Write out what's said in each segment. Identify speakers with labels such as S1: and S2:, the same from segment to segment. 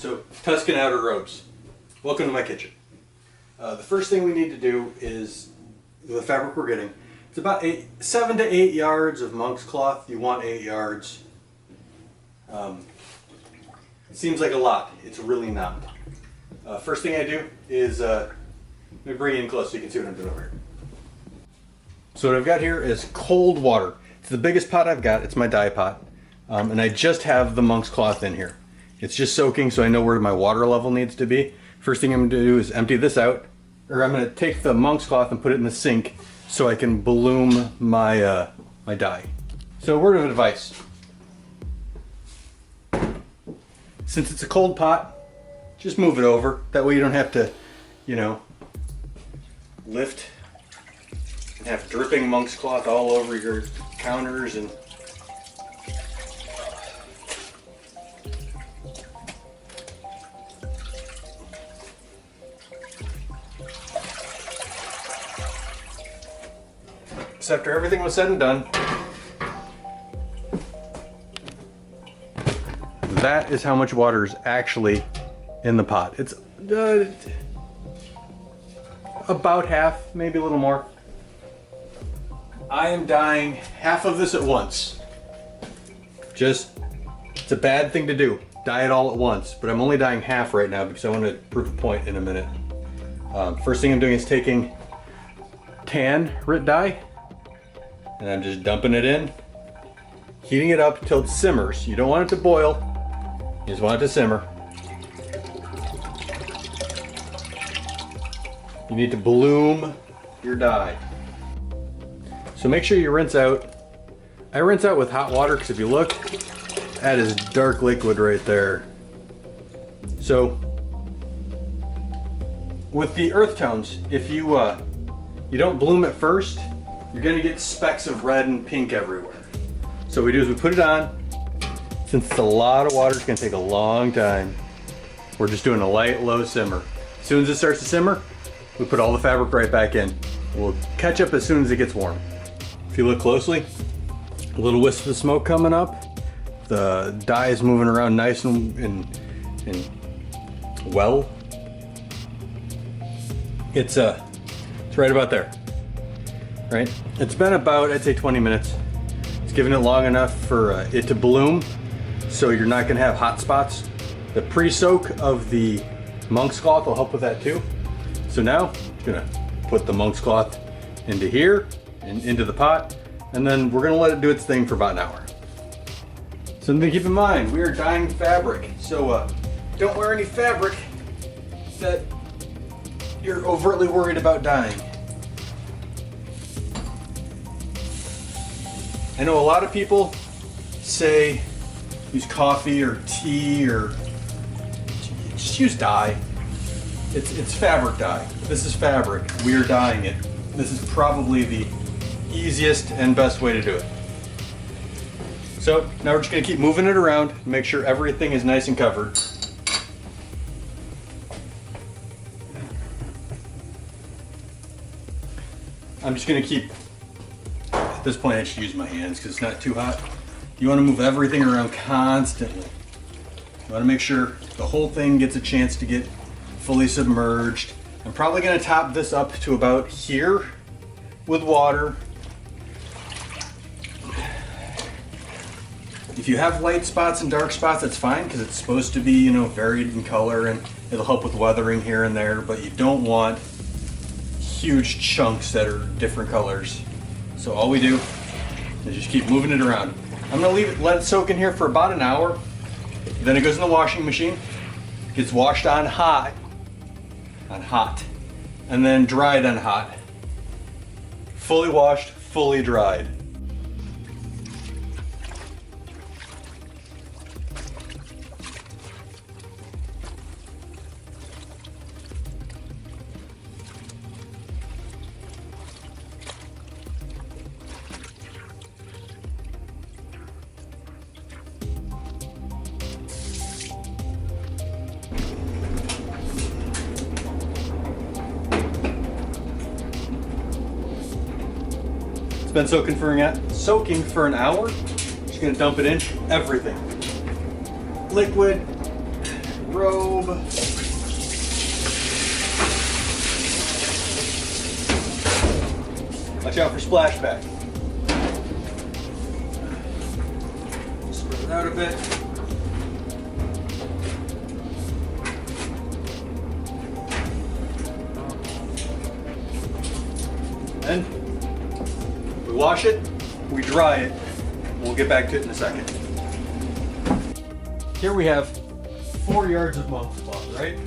S1: So, Tusken Outer Robes. Welcome to my kitchen. The first thing we need to do is the fabric we're getting. It's about 7 to 8 yards of monk's cloth. You want 8 yards. It seems like a lot. It's really not. First thing I do is, let me bring it in close so you can see what I'm doing over here. So what I've got here is cold water. It's the biggest pot I've got. It's my dye pot. And I just have the monk's cloth in here. It's just soaking, so I know where my water level needs to be. First thing I'm going to do is empty this out, or I'm going to take the monk's cloth and put it in the sink so I can bloom my my dye. So, word of advice: since it's a cold pot, just move it over. That way you don't have to, you know, lift and have dripping monk's cloth all over your counters and. So after everything was said and done, that is how much water is actually in the pot. It's about half, maybe a little more. I am dyeing half of this at once. It's a bad thing to do, dye it all at once, but I'm only dyeing half right now because I want to prove a point in a minute. First thing I'm doing is taking tan Rit dye, and I'm just dumping it in, heating it up till it simmers. You don't want it to boil, you just want it to simmer. You need to bloom your dye. So make sure you rinse out. I rinse out with hot water because if you look, that is dark liquid right there. So with the earth tones, if you don't bloom it first, you're gonna get specks of red and pink everywhere. So what we do is we put it on. Since it's a lot of water, it's gonna take a long time. We're just doing a light, low simmer. As soon as it starts to simmer, we put all the fabric right back in. We'll catch up as soon as it gets warm. If you look closely, a little wisp of smoke coming up. The dye is moving around nice and well. It's right about there. Right? It's been about, I'd say 20 minutes. It's given it long enough for it to bloom, so you're not gonna have hot spots. The pre-soak of the monk's cloth will help with that too. So now, I'm gonna put the monk's cloth into here, and into the pot, and then we're gonna let it do its thing for about an hour. Something to keep in mind, we are dyeing fabric, so don't wear any fabric that you're overtly worried about dyeing. I know a lot of people say use coffee or tea or just use dye. It's fabric dye. This is fabric. We are dyeing it. This is probably the easiest and best way to do it. So now we're just gonna keep moving it around, make sure everything is nice and covered. I'm just gonna keep. At this point I should use my hands because it's not too hot. You want to move everything around constantly. You want to make sure the whole thing gets a chance to get fully submerged. I'm probably going to top this up to about here with water. If you have light spots and dark spots, that's fine because it's supposed to be, you know, varied in color and it'll help with weathering here and there, but you don't want huge chunks that are different colors. So all we do is just keep moving it around. I'm gonna let it soak in here for about an hour. Then it goes in the washing machine, gets washed on hot, and then dried on hot. Fully washed, fully dried. Been soaking for an hour. Just gonna dump it in. Everything. Liquid, robe. Watch out for splashback. Spread it out a bit. Then we wash it, we dry it. We'll get back to it in a second. Here we have 4 yards of monk's cloth, right?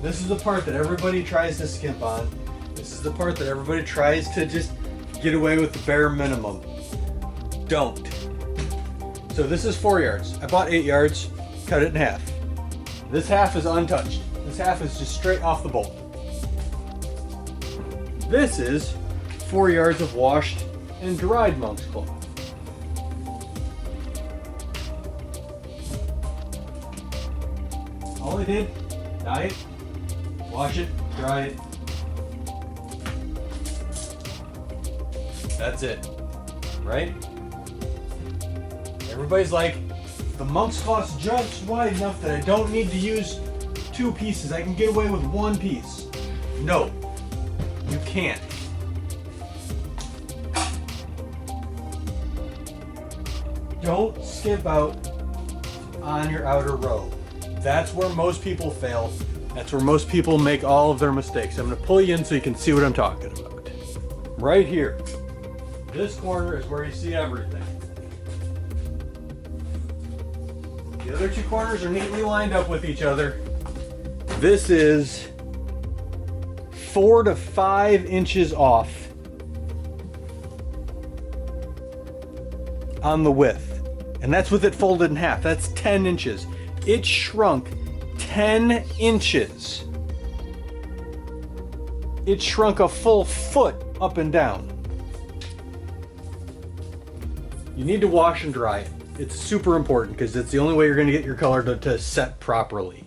S1: This is the part that everybody tries to skimp on. This is the part that everybody tries to just get away with the bare minimum. Don't. So this is 4 yards. I bought 8 yards, cut it in half. This half is untouched. This half is just straight off the bolt. This is 4 yards of washed and dried monk's cloth. All I did, dye it, wash it, dry it. That's it, right? Everybody's like, the monk's cloth's just wide enough that I don't need to use 2 pieces. I can get away with 1 piece. No, you can't. Don't skip out on your outer robe. That's where most people fail. That's where most people make all of their mistakes. I'm going to pull you in so you can see what I'm talking about. Right here. This corner is where you see everything. The other 2 corners are neatly lined up with each other. This is 4 to 5 inches off on the width. And that's with it folded in half. That's 10 inches. It shrunk 10 inches. It shrunk a full foot up and down. You need to wash and dry it. It's super important because it's the only way you're going to get your color to set properly.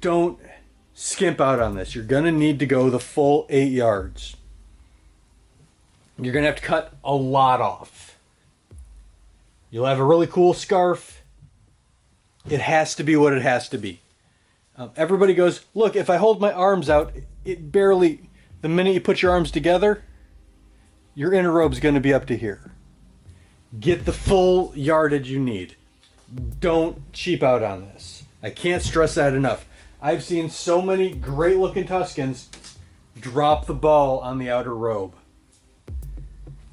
S1: Don't skimp out on this. You're going to need to go the full 8 yards. You're going to have to cut a lot off. You'll have a really cool scarf. It has to be what it has to be. Everybody goes, look, if I hold my arms out, it barely, the minute you put your arms together, your inner robe's going to be up to here. Get the full yardage you need. Don't cheap out on this. I can't stress that enough. I've seen so many great looking Tuskens drop the ball on the outer robe.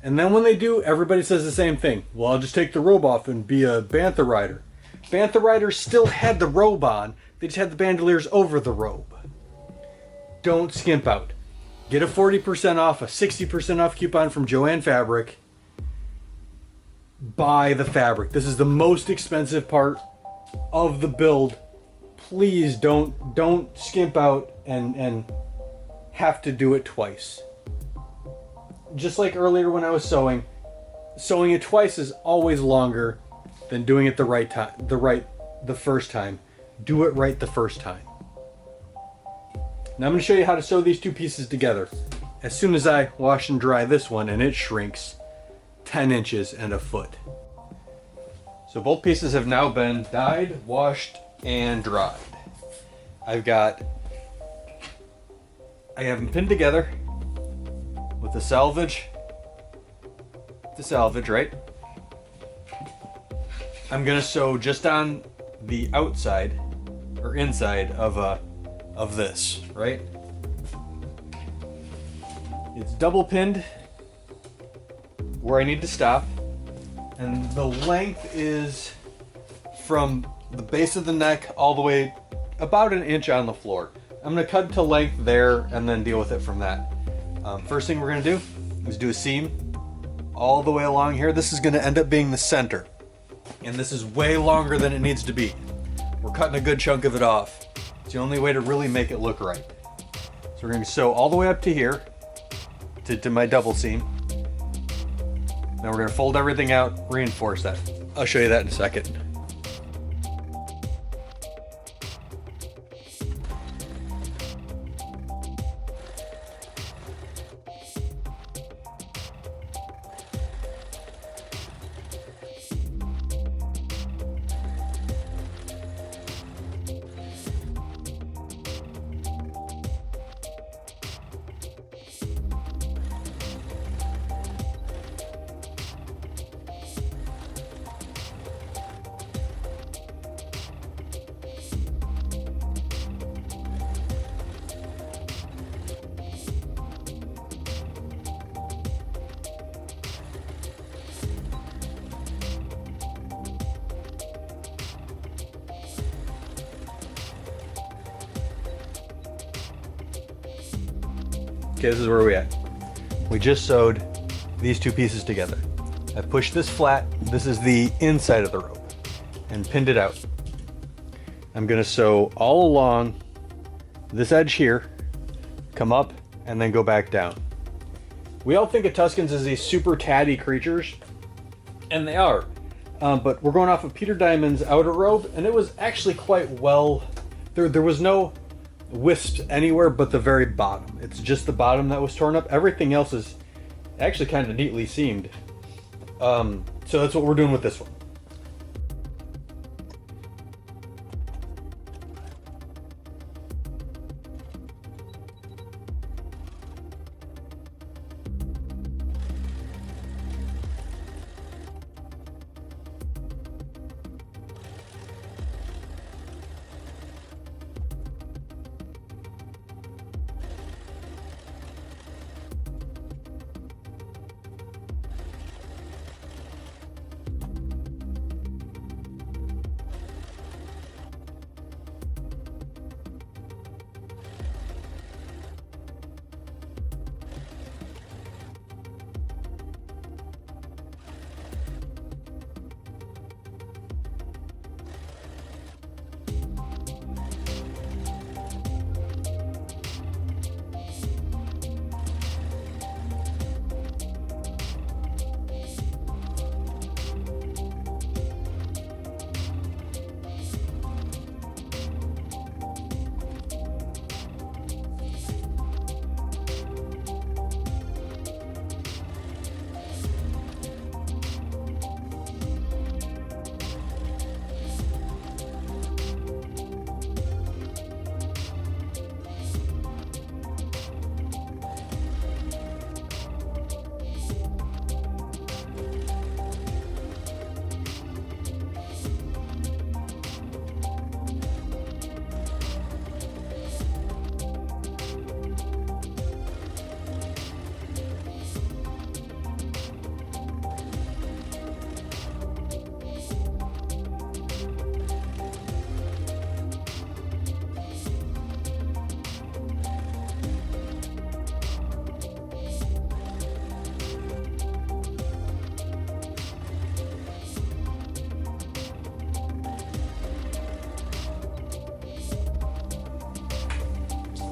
S1: And then when they do, everybody says the same thing. Well, I'll just take the robe off and be a Bantha Rider. Bantha Riders still had the robe on. They just had the bandoliers over the robe. Don't skimp out. Get a 40% off, a 60% off coupon from Joann Fabric. Buy the fabric. This is the most expensive part of the build. Please don't skimp out and have to do it twice. Just like earlier when I was sewing it twice is always longer than doing it the first time. Do it right the first time. Now I'm going to show you how to sew these 2 pieces together. As soon as I wash and dry this one, and it shrinks 10 inches and a foot. So both pieces have now been dyed, washed, and dried. I have them pinned together with the salvage, right? I'm gonna sew just on the outside or inside of this, right? It's double pinned where I need to stop, and the length is from the base of the neck all the way about 1 inch on the floor. I'm gonna cut to length there and then deal with it from that. First thing we're going to do is do a seam all the way along here. This is going to end up being the center. And this is way longer than it needs to be. We're cutting a good chunk of it off. It's the only way to really make it look right. So we're going to sew all the way up to here, to my double seam. Then we're going to fold everything out, reinforce that. I'll show you that in a second. Okay, this is where we at. We just sewed these two pieces together. I pushed this flat, this is the inside of the rope, and pinned it out. I'm gonna sew all along this edge here, come up, and then go back down. We all think of Tuskens as these super tatty creatures, and they are. But we're going off of Peter Diamond's Outer Robe, and it was actually quite well. There was no wisps anywhere but the very bottom. It's just the bottom that was torn up. Everything else is actually kind of neatly seamed. So that's what we're doing with this one.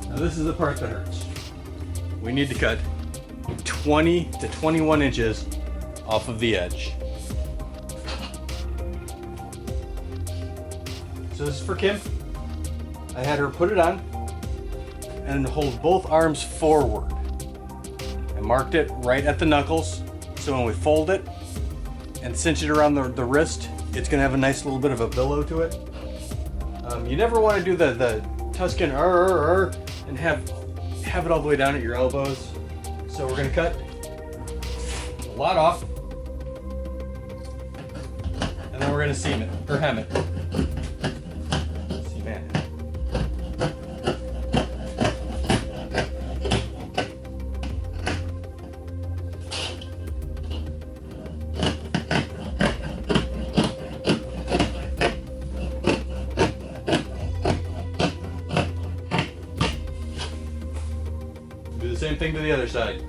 S1: Now this is the part that hurts. We need to cut 20 to 21 inches off of the edge. So this is for Kim. I had her put it on and hold both arms forward. I marked it right at the knuckles, so when we fold it and cinch it around the wrist, it's gonna have a nice little bit of a billow to it. You never want to do the Tusken and have it all the way down at your elbows. So we're gonna cut a lot off, and then we're gonna seam it or hem it. Seam it. Do the same thing to the other side.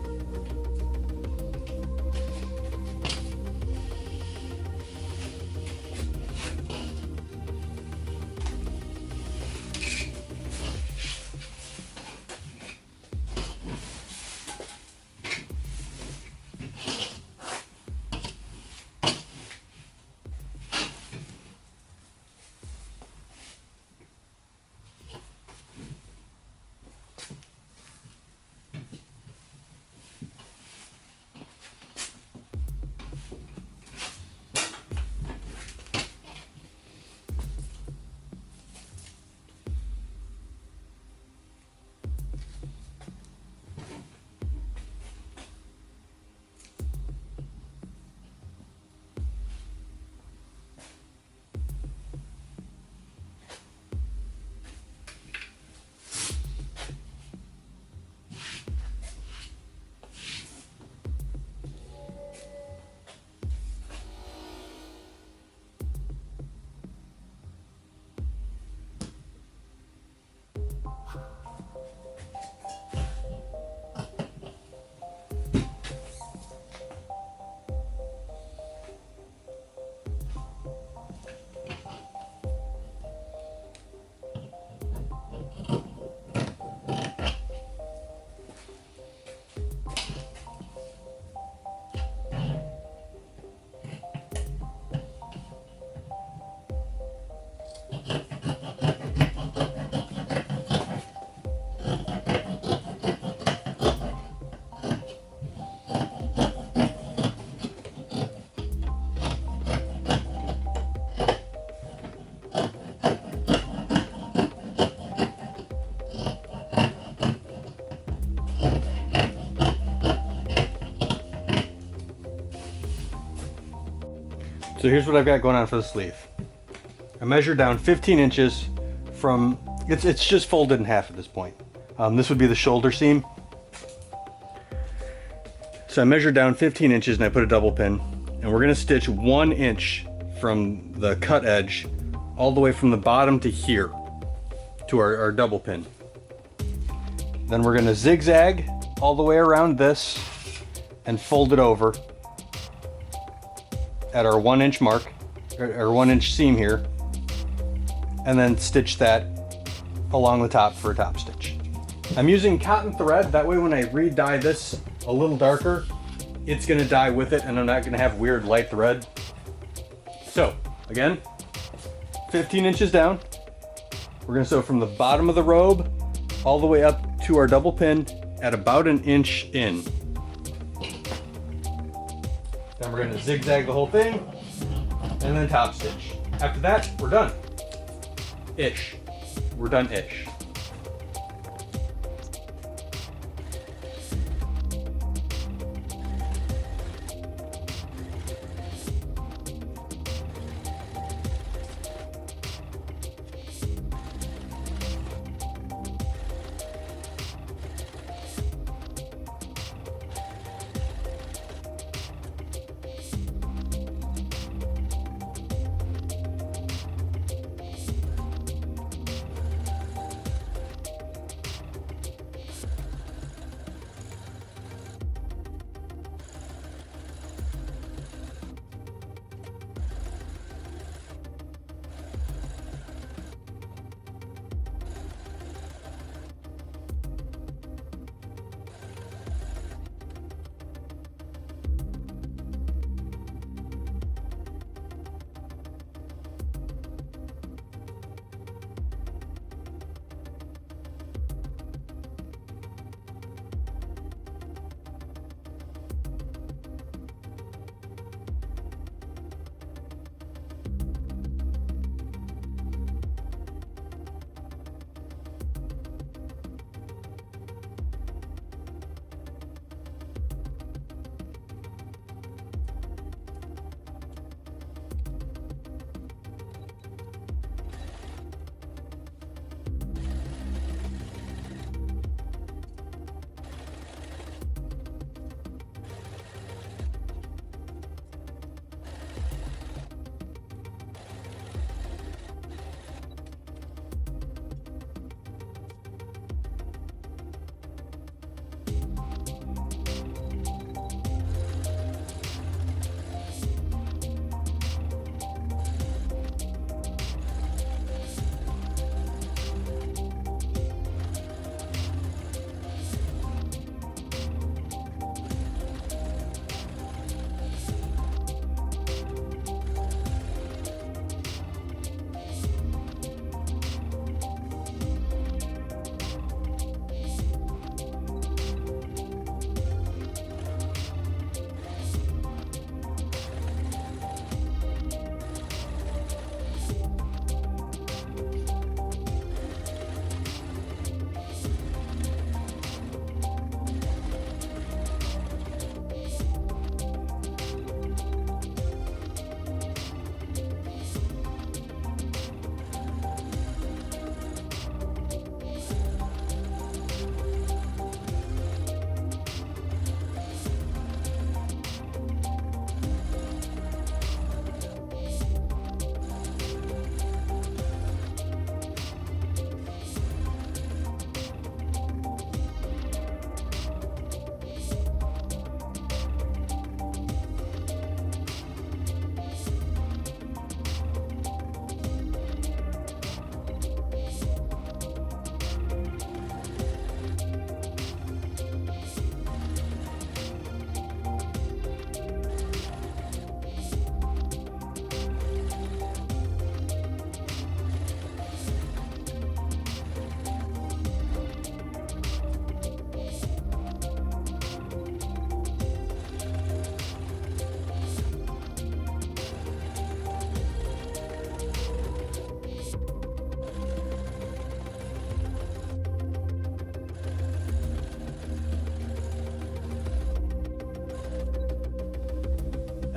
S1: So here's what I've got going on for the sleeve. I measured down 15 inches from, it's just folded in half at this point. This would be the shoulder seam. So I measured down 15 inches and I put a double pin, and we're gonna stitch 1 inch from the cut edge all the way from the bottom to here to our double pin. Then we're gonna zigzag all the way around this and fold it over at our 1 inch mark, or 1 inch seam here, and then stitch that along the top for a top stitch. I'm using cotton thread, that way when I re-dye this a little darker, it's gonna dye with it and I'm not gonna have weird light thread. So, again, 15 inches down, we're gonna sew from the bottom of the robe all the way up to our double pin at about 1 inch in. Then we're gonna zigzag the whole thing and then top stitch. After that, we're done. Ish. We're done-ish.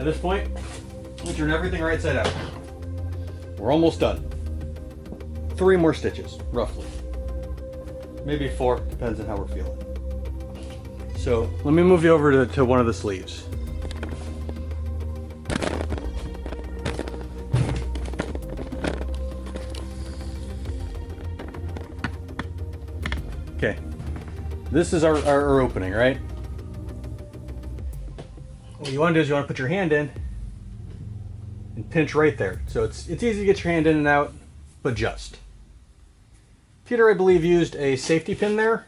S1: this point, we turn everything right side out. We're almost done. 3 more stitches, roughly. Maybe 4, depends on how we're feeling. So let me move you over to one of the sleeves. Okay, this is our opening, right? What you want to do is you want to put your hand in and pinch right there. So it's easy to get your hand in and out, but just. Peter, I believe, used a safety pin there,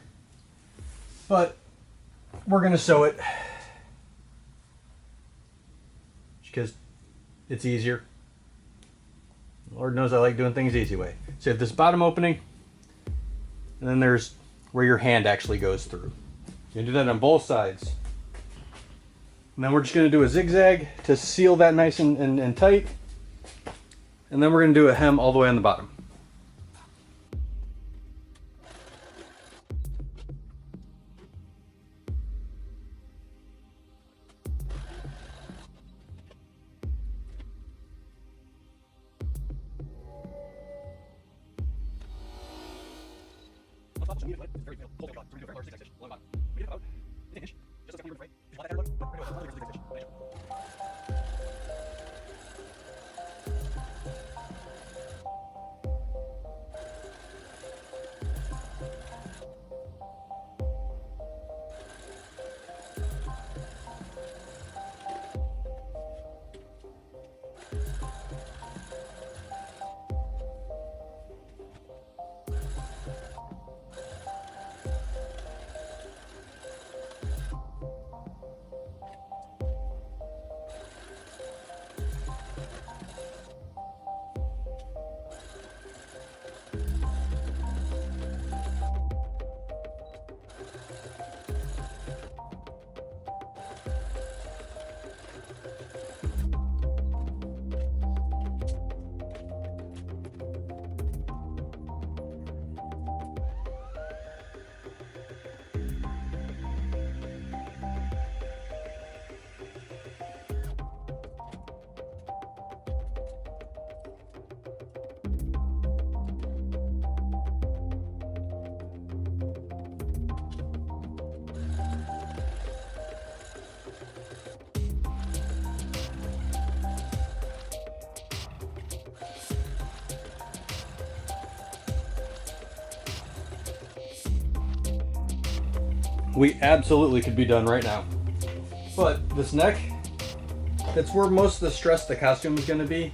S1: but we're going to sew it because it's easier. Lord knows I like doing things the easy way. So you have this bottom opening, and then there's where your hand actually goes through. You can do that on both sides. And then we're just going to do a zigzag to seal that nice and tight. And then we're going to do a hem all the way on the bottom. We absolutely could be done right now. But this neck, that's where most of the stress of the costume is going to be.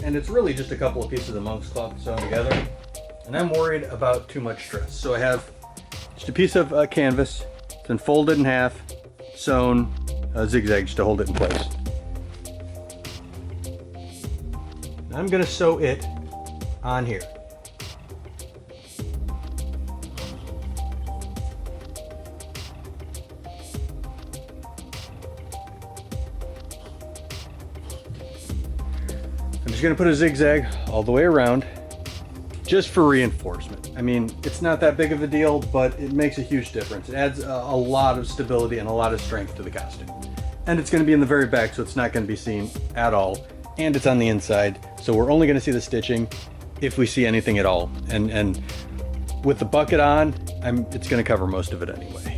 S1: And it's really just a couple of pieces of monk's cloth sewn together. And I'm worried about too much stress. So I have just a piece of canvas. It's been folded in half, sewn, zigzags to hold it in place. Now I'm going to sew it on here. I'm just going to put a zigzag all the way around just for reinforcement. I mean, it's not that big of a deal, but it makes a huge difference. It adds a lot of stability and a lot of strength to the costume. And it's going to be in the very back, so it's not going to be seen at all. And it's on the inside, so we're only going to see the stitching if we see anything at all. And with the bucket on, it's going to cover most of it anyway.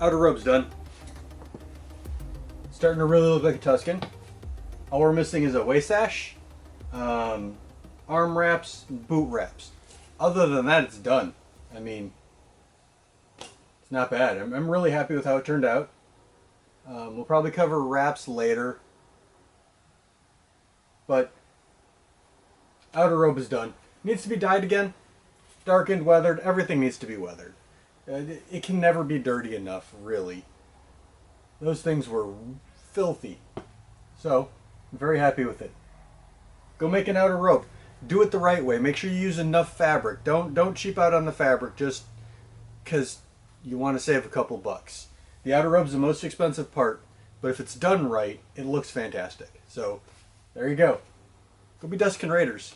S1: Outer Robe's done. Starting to really look like a Tusken. All we're missing is a waist sash, arm wraps, boot wraps. Other than that, it's done. I mean, it's not bad. I'm really happy with how it turned out. We'll probably cover wraps later. But Outer Robe is done. Needs to be dyed again. Darkened, weathered, everything needs to be weathered. It can never be dirty enough, really. Those things were filthy. So, I'm very happy with it. Go make an Outer Robe. do it the right way. Make sure you use enough fabric. Don't cheap out on the fabric just because you want to save a couple bucks. The outer robe is the most expensive part, but if it's done right, it looks fantastic. So there you go. Go be Tusken Raiders.